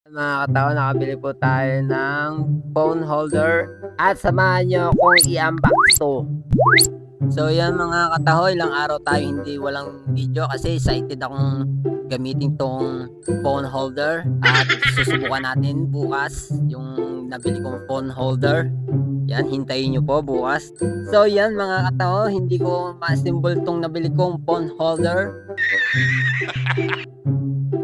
Mga katao, nakabili po tayo ng phone holder at samahan nyo akong i-unbox to. So yan mga kataho, ilang araw tayo hindi walang video kasi excited akong gamitin tong phone holder at susubukan natin bukas yung nabili kong phone holder. Yan, hintayin nyo po bukas. So yan mga kataho, hindi ko ma-symbol tong nabili kong phone holder.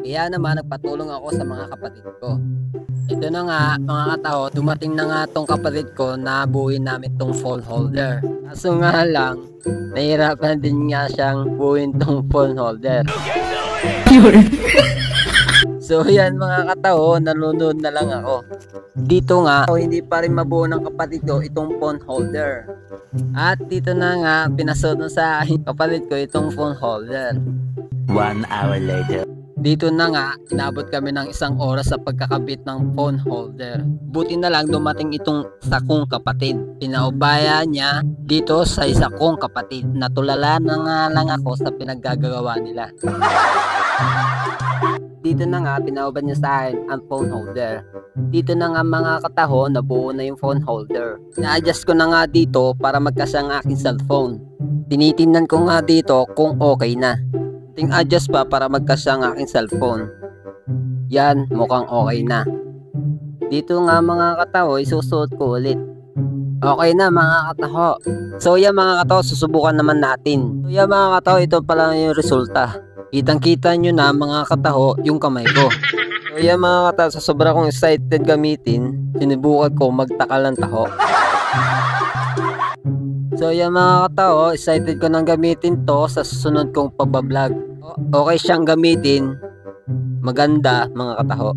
Kaya naman nagpatulong ako sa mga kapatid ko. Ito na nga mga katao, dumating na nga tong kapatid ko na buuin namin tong phone holder. Kaso nga lang, nahirapan din nga siyang buuin tong phone holder. So yan mga katao, nanonood na lang ako. Dito nga, hindi pa rin mabuo ng kapatid ko itong phone holder. At dito na nga, pinasod sa akin kapatid ko itong phone holder. 1 hour later. Dito na nga, inabot kami ng 1 oras sa pagkakabit ng phone holder. Buti na lang dumating itong isa kong kapatid. Pinaubaya niya dito sa isa kong kapatid. Natulala na nga lang ako sa pinaggagawa nila. Dito na nga, pinaubad niya sa akin ang phone holder. Dito na nga mga kataho, nabuo na yung phone holder. Na-adjust ko na nga dito para magkasya ang aking cellphone. Tinitingnan ko nga dito kung okay na. Adjust pa para magkasya ang aking cellphone. Yan, mukhang okay na. Dito nga mga kataho, isusuot ko ulit. Okay na mga kataho. So yan mga kataho, susubukan naman natin. So yan mga kataho, ito pala yung resulta. Kitang kita nyo na mga kataho yung kamay ko. So yan mga kataho, sa sobra kong excited gamitin, sinubukan ko magtakal ng taho. So yan mga katao, excited ko nang gamitin to sa susunod kong pagbablog. Okay siyang gamitin, maganda mga kataho.